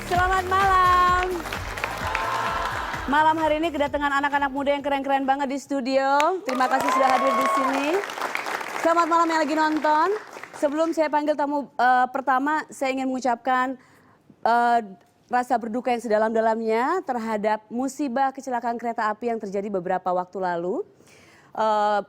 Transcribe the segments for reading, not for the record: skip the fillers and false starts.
Selamat malam. Malam hari ini kedatangan anak-anak muda yang keren-keren banget di studio. Terima kasih sudah hadir di sini. Selamat malam yang lagi nonton. Sebelum saya panggil tamu pertama, saya ingin mengucapkan rasa berduka yang sedalam-dalamnya terhadap musibah kecelakaan kereta api yang terjadi beberapa waktu lalu.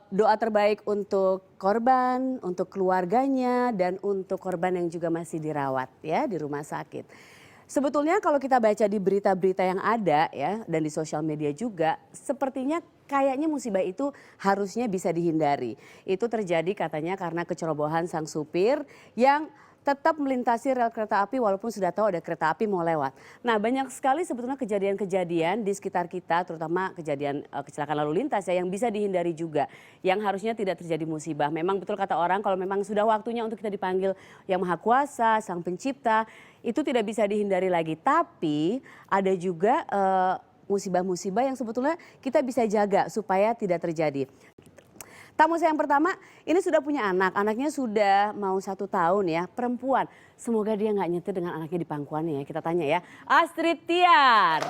Doa terbaik untuk korban, untuk keluarganya, dan untuk korban yang juga masih dirawat ya di rumah sakit. Sebetulnya kalau kita baca di berita-berita yang ada ya dan di sosial media juga, sepertinya kayaknya musibah itu harusnya bisa dihindari. Itu terjadi katanya karena kecerobohan sang supir yang tetap melintasi rel kereta api walaupun sudah tahu ada kereta api mau lewat. Nah, banyak sekali sebetulnya kejadian-kejadian di sekitar kita, terutama kejadian kecelakaan lalu lintas ya yang bisa dihindari juga. Yang harusnya tidak terjadi musibah. Memang betul kata orang kalau memang sudah waktunya untuk kita dipanggil Yang Maha Kuasa, Sang Pencipta, itu tidak bisa dihindari lagi. Tapi ada juga musibah-musibah yang sebetulnya kita bisa jaga supaya tidak terjadi. Tamu saya yang pertama ini sudah punya anak, anaknya sudah mau 1 tahun ya, perempuan. Semoga dia nggak nyetir dengan anaknya di pangkuannya ya, kita tanya ya. Astrid Tiar.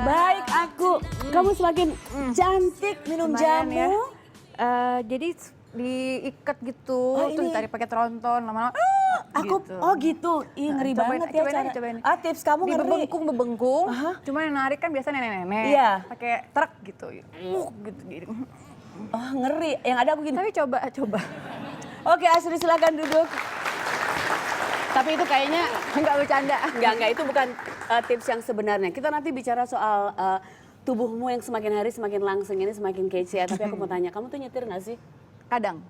Baik aku, kamu semakin cantik minum Lumayan jamu. ya. Jadi diikat gitu, terus ditarik pakai tronton lama-lama. Aku gitu. oh gitu, ih ngeri banget ya cara. Cobain. Tips kamu ngeri. Bebengkung. Cuma yang narik kan biasa nenek-nenek. Iya. Pakai truk gitu. Gitu. Oh ngeri, yang ada aku gini. Tapi coba. Oke Astrid silakan duduk. Tapi itu kayaknya Enggak bercanda. enggak itu bukan tips yang sebenarnya. Kita nanti bicara soal tubuhmu yang semakin hari semakin langsing ini semakin kece ya. Tapi aku mau tanya, kamu tuh nyetir nggak sih? Kadang.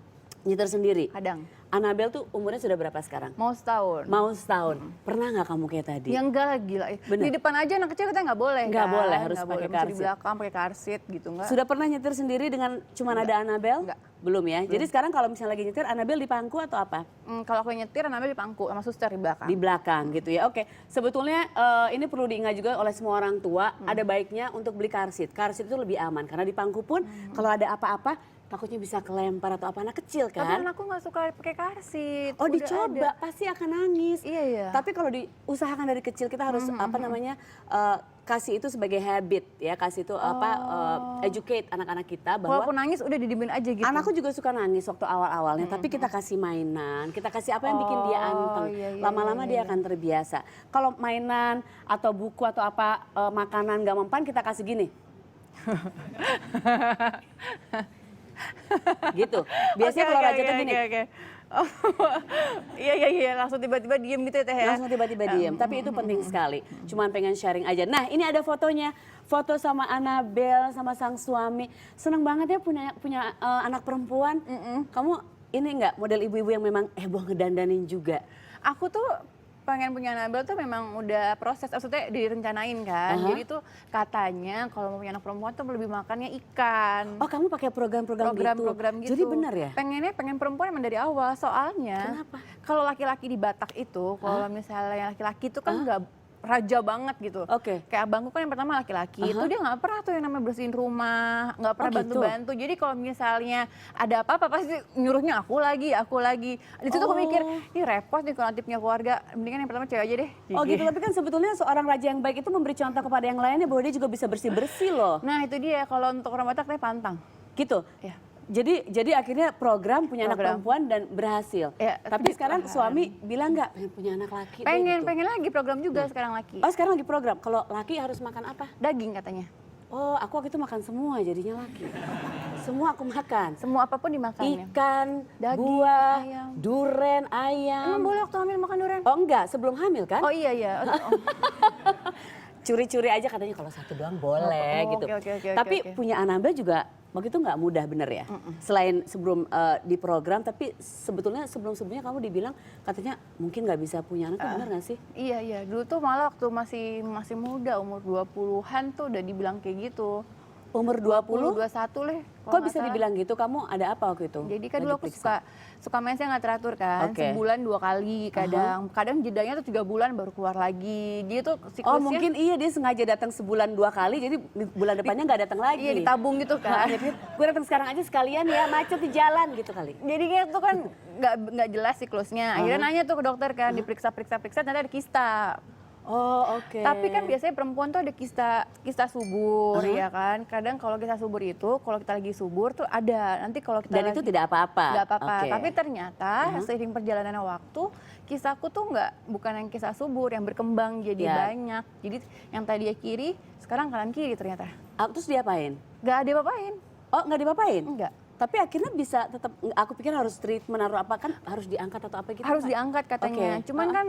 Nyetir sendiri? Kadang. Anabel tuh umurnya sudah berapa sekarang? Mau setahun. Mau setahun. Pernah nggak kamu kayak tadi? Ya enggak lah gila. Bener. Di depan aja anak kecil kita nggak boleh. Nggak kan? boleh, harus Nggak pakai boleh. car Mesti di seat. belakang pakai car seat gitu enggak. Sudah pernah nyetir sendiri dengan cuman ada Anabel? Enggak. Belum ya? Jadi sekarang kalau misalnya lagi nyetir, Anabel di pangku atau apa? Kalau aku nyetir namanya di pangku sama suster di belakang. Di belakang gitu ya. Oke, sebetulnya ini perlu diingat juga oleh semua orang tua, ada baiknya untuk beli car seat. Car seat itu lebih aman karena di pangku pun kalau ada apa-apa takutnya bisa kelempar atau apa, anak kecil Tapi kan. anakku nggak suka pakai car seat. Oh Udah dicoba, ada. pasti akan nangis. Iya. Tapi kalau diusahakan dari kecil kita harus apa namanya kasih itu sebagai habit ya, kasih itu educate anak-anak kita bahwa Walaupun nangis udah didiemin aja gitu. anakku juga suka nangis waktu awal-awalnya, tapi kita kasih mainan, kita kasih apa yang bikin dia anteng. iya. Lama-lama dia akan terbiasa. Kalau mainan atau buku atau apa makanan gak mempan kita kasih gini. Gitu. Biasanya kalau Raja tuh gini. Oke. Oh, iya, langsung tiba-tiba diem gitu ya Teh ya. Langsung tiba-tiba diem, tapi itu penting sekali. Cuman pengen sharing aja. Nah ini ada fotonya, foto sama Anabel sama sang suami. Seneng banget ya punya anak perempuan. Kamu ini nggak model ibu-ibu yang memang heboh ngedandanin juga? Aku tuh pengen punya Anabel tuh memang udah proses, maksudnya direncanain kan. Jadi tuh katanya kalau mau punya anak perempuan tuh lebih makannya ikan. Oh kamu pakai program-program gitu. Jadi benar ya? Pengen perempuan emang dari awal, soalnya Kenapa? kalau laki-laki di Batak itu, kalau misalnya laki-laki itu kan nggak raja banget gitu. Oke. Kayak abangku kan yang pertama laki-laki, itu dia nggak pernah tuh yang namanya bersihin rumah, nggak pernah gitu? bantu-bantu. Jadi kalau misalnya ada apa-apa pasti nyuruhnya aku lagi. Di situ aku mikir, ini repot nih kalau nanti punya keluarga, mendingan yang pertama cewek aja deh. Oh gitu, tapi kan sebetulnya seorang raja yang baik itu memberi contoh kepada yang lainnya bahwa dia juga bisa bersih-bersih loh. Nah itu dia, kalau untuk orang Batak saya pantang. Gitu? Ya. Jadi akhirnya program punya anak Program. perempuan dan berhasil. Ya, Tapi sekarang suami bilang nggak pengen punya anak laki. deh gitu. Pengen lagi program juga sekarang laki. Oh sekarang lagi program, kalau laki harus makan apa? Daging katanya. Oh aku waktu itu makan semua jadinya laki. Semua aku makan. Semua apapun dimakannya. Ikan, Daging, buah, ayam. duren, ayam. Emang boleh waktu hamil makan durian? Oh enggak, sebelum hamil kan? Oh iya. Curi-curi aja katanya kalau satu doang boleh gitu. Oke, Tapi oke. punya Anambel juga waktu itu nggak mudah bener ya. Selain sebelum di program, tapi sebelumnya kamu dibilang katanya mungkin nggak bisa punya anak, bener nggak sih? Iya. Dulu tuh malah waktu masih muda, umur 20-an tuh udah dibilang kayak gitu. Umur 20? 21 lah. Kok bisa dibilang gitu? Kamu ada apa waktu itu? Jadi kan Lagi dulu aku periksa? suka mensnya nggak teratur kan, Oke. sebulan 2 kali, kadang jedanya tuh 3 bulan baru keluar lagi. Jadi tuh siklusnya. Oh mungkin iya dia sengaja datang sebulan 2 kali, jadi bulan depannya nggak datang lagi. Iya, ditabung gitu kan. Gue datang sekarang aja sekalian ya, macet di jalan gitu kali. Jadinya tuh kan nggak jelas siklusnya. Akhirnya nanya tuh ke dokter kan, diperiksa ternyata ada kista. Oh oke. Tapi kan biasanya perempuan tuh ada kista subur ya kan. Kadang kalau kista subur itu kalau kita lagi subur tuh ada. Nanti kalau kita Dan itu tidak apa-apa. nggak apa-apa. Oke. Tapi ternyata seiring perjalanan waktu kistaku tuh bukan yang kista subur yang berkembang jadi Ya. banyak. Jadi yang tadi kiri sekarang kanan kiri ternyata. Terus diapain? Nggak ada apa-apain. Oh nggak diapain? Enggak. Tapi akhirnya bisa tetap, aku pikir harus treatment atau apa kan harus diangkat atau apa gitu. Harus Pak? diangkat katanya. Oke. Cuman kan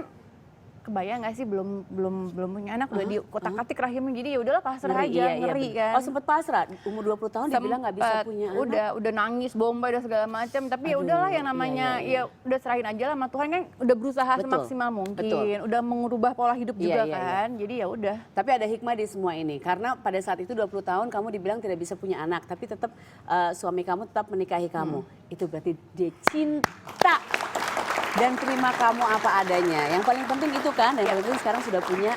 kebayang nggak sih belum punya anak udah di kotak-katik rahimnya, jadi ya udahlah pasrah aja, ngeri kan. Oh sempat pasrah umur 20 tahun dibilang nggak bisa punya anak. Udah nangis bombay dan segala macam, tapi ya udahlah yang namanya ya udah serahin aja lah sama Tuhan kan, udah berusaha Betul. semaksimal mungkin, Betul. udah mengubah pola hidup juga Iya. kan. Jadi ya udah. Tapi ada hikmah di semua ini karena pada saat itu 20 tahun kamu dibilang tidak bisa punya anak, tapi tetap suami kamu tetap menikahi kamu. Itu berarti dia cinta dan terima kamu apa adanya. Yang paling penting itu kan, dan yang paling penting sekarang sudah punya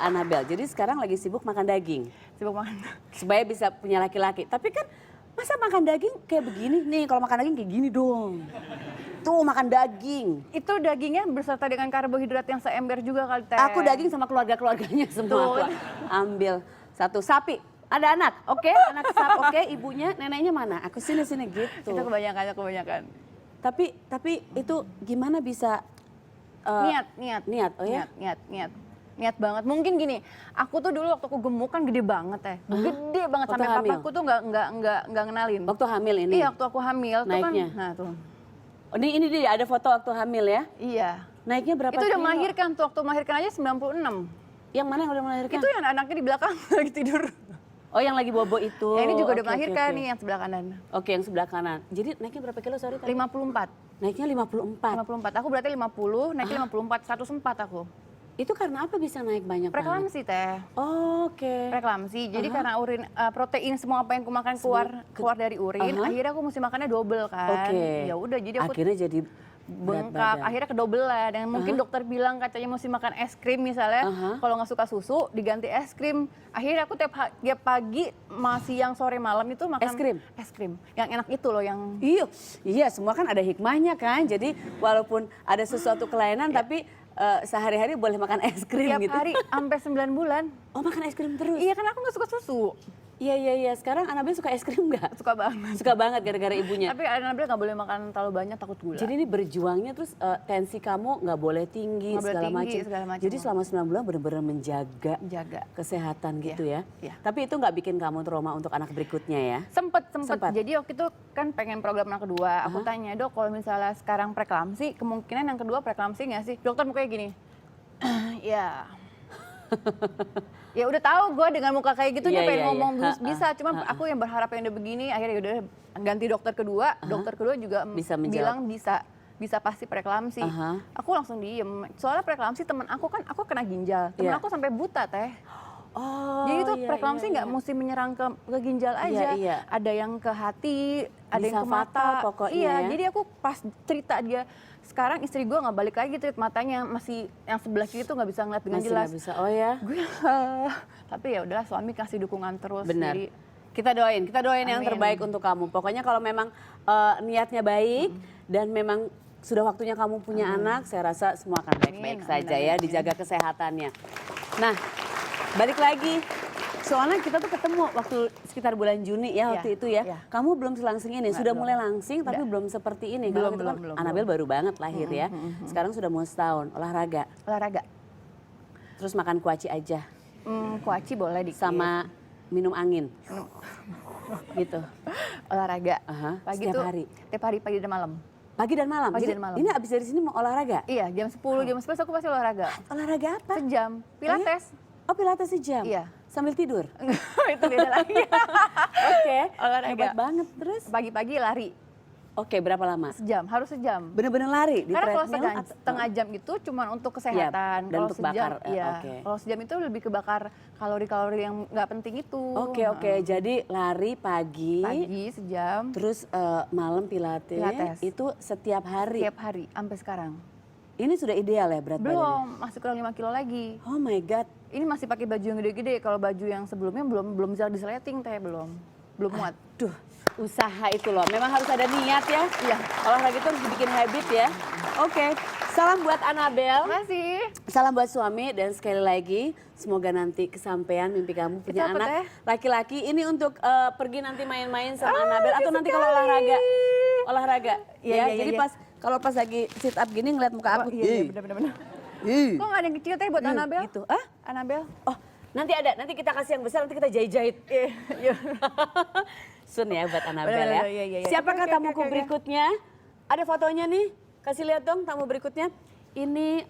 Annabelle. Jadi sekarang lagi sibuk makan daging Sibuk makan. supaya bisa punya laki-laki. Tapi kan masa makan daging kayak begini nih, kalau makan daging kayak gini dong. Tuh makan daging. Itu dagingnya berserta dengan karbohidrat yang seember juga kali Teh. Aku daging sama keluarga-keluarganya semua. Tuh. Aku ambil satu sapi. Ada anak, oke, anak sapi, oke, ibunya, neneknya mana? Aku sini gitu. Itu kebanyakan. Tapi itu gimana bisa Niat. oh ya? Niat banget. Mungkin gini, aku tuh dulu waktu aku gemuk kan gede banget ya. Gede banget Waktu sampai hamil? papaku tuh nggak ngenalin. Waktu hamil ini? Iya, waktu aku hamil Naiknya? tuh kan. Nah, tuh. Oh, ini dia ada foto waktu hamil ya? Iya. Naiknya berapa Itu udah kilo? melahirkan tuh, waktu melahirkan aja 96. Yang mana yang udah melahirkan? Itu yang anaknya di belakang lagi tidur. Oh yang lagi bobo itu. Yang ini juga udah Oke, melahirkan oke. nih yang sebelah kanan. Oke yang sebelah kanan. Jadi naiknya berapa kilo sorry tadi? 54. Naiknya 54. 54. Aku berarti 50, naik 54, 104 aku. Itu karena apa bisa naik banyak banget? Preeklamsi Teh. Oh, oke. Preeklamsi. Jadi karena urin protein semua apa yang aku makan keluar dari urin, akhirnya aku mesti makannya double kan. Oke. Ya udah jadi aku Akhirnya jadi berat bengkak, badan. akhirnya kedobelan. Dan mungkin dokter bilang katanya mesti makan es krim misalnya. Kalau nggak suka susu diganti es krim. Akhirnya aku tiap pagi, siang, sore, malam itu makan Es krim? Es krim. Yang enak itu loh yang Iya, semua kan ada hikmahnya kan. Jadi walaupun ada sesuatu kelainan tapi sehari-hari boleh makan es krim tiap gitu. hari sampai 9 bulan. Oh, makan es krim terus? Iya kan aku nggak suka susu. Iya. Sekarang Annabelle suka es krim nggak? Suka banget. Suka banget gara-gara ibunya. Tapi Annabelle nggak boleh makan terlalu banyak, takut gula. Jadi ini berjuangnya terus tensi kamu nggak boleh tinggi Nggak boleh segala tinggi, macam. segala macam. Jadi selama 9 bulan benar-benar menjaga Jaga. kesehatan gitu ya. Iya. Tapi itu nggak bikin kamu trauma untuk anak berikutnya ya? Sempet. Sempat. Jadi waktu itu kan pengen program anak kedua. Aku tanya, Dok, kalau misalnya sekarang preeklamsi, kemungkinan yang kedua preeklamsi nggak sih? Dokter mukanya gini. Ya. Ya udah tahu gue dengan muka kayak gitu dia Iya, pengen iya, ngomong iya. bisa. Cuman aku yang berharap yang udah begini, akhirnya udah ganti dokter kedua. Dokter kedua juga Bisa menjawab. bilang bisa pasti preeklamsi. Aku langsung diem. Soalnya preeklamsi temen aku kan, aku kena ginjal. Temen Iya. aku sampai buta Teh. Oh, Jadi itu iya, preeklamsi iya, nggak mesti menyerang ke ginjal aja. iya. Ada yang ke hati, ada Bisa yang ke mata. fatal pokoknya Iya, ya. jadi aku pas cerita dia, sekarang istri gue nggak balik lagi treat matanya, masih yang sebelah kiri tuh nggak bisa ngeliat dengan Masih jelas. nggak bisa. Oh ya. Gue, tapi ya udahlah suami kasih dukungan terus. Benar. Jadi Kita doain yang Amin. terbaik untuk kamu. Pokoknya kalau memang niatnya baik dan memang sudah waktunya kamu punya anak, saya rasa semua akan baik-baik Amin, saja amin, ya, amin. dijaga kesehatannya. Nah, balik lagi. Soalnya kita tuh ketemu waktu sekitar bulan Juni ya waktu itu ya. iya. Kamu belum selangsing ini, sudah belum. mulai langsing tapi belum seperti ini. Kalau itu kan Belum. Annabelle baru banget lahir ya. Sekarang sudah mau setahun, olahraga. olahraga. Terus makan kuaci aja Kuaci boleh dikit. sama minum angin. Gitu. olahraga. Setiap tuh, hari? Tiap hari pagi dan malam. Pagi dan malam. Pagi Jadi dan malam. Ini abis dari sini mau olahraga? Iya, jam 10, jam 11 aku pasti olahraga. Olahraga apa? Sejam. Pilates. Oh pilates sejam? Iya. Sambil tidur? Itu beda lagi. Oke. Olahraga. Hebat banget. Terus? Pagi-pagi lari. Oke, berapa lama? Sejam, harus sejam. Bener-bener lari di Karena kalau treadmill setengah jam itu cuma untuk kesehatan. dan Kalau untuk sejam, bakar, iya. oke. Kalau sejam itu lebih ke bakar kalori-kalori yang nggak penting itu. Oke, jadi lari pagi, Sejam, terus malam pilates, itu setiap hari. tiap hari sampai sekarang. Ini sudah ideal ya berat badannya? Belum, masih kurang 5 kilo lagi. Oh my god. Ini masih pakai baju yang gede-gede. Kalau baju yang sebelumnya belum bisa disleting teh, belum muat. Duh, usaha itu loh. Memang harus ada niat ya. Iya. Olahraga itu harus dibikin habit ya. Oke, salam buat Anabel. Makasih. Salam buat suami dan sekali lagi semoga nanti kesampaian mimpi kamu punya Itu apa, anak Teh? laki-laki. Ini untuk pergi nanti main-main sama Anabel atau nanti kalau olahraga. Iya, Jadi iya. kalau pas lagi sit up gini ngeliat muka aku. Iya, bener-bener. Ih. Kok nggak ada yang kecil teh buat Anabel? Gitu. Anabel? Oh, nanti kita kasih yang besar, nanti kita jahit-jahit. Iya. Sun ya buat Anabel Bener, ya. iya. Siapakah Oke, tamuku oke. berikutnya? Ada fotonya nih. Kasih lihat dong tamu berikutnya. Ini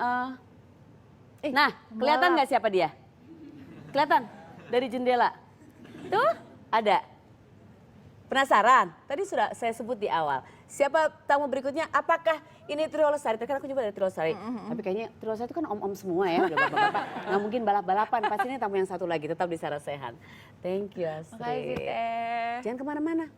nah, kelihatan nggak siapa dia? Kelihatan dari jendela. Tuh, ada. Penasaran? Tadi sudah saya sebut di awal. Siapa tamu berikutnya? Apakah ini Trio Lestari? Tadi kan aku coba dari Trio Lestari. Tapi kayaknya Trio Lestari itu kan om-om semua ya. Udah bapak-bapak. Nggak mungkin balap-balapan. Pasti ini tamu yang satu lagi. Tetap di Sarasehan. Thank you Astrid. Makasih, Teh. Jangan kemana-mana.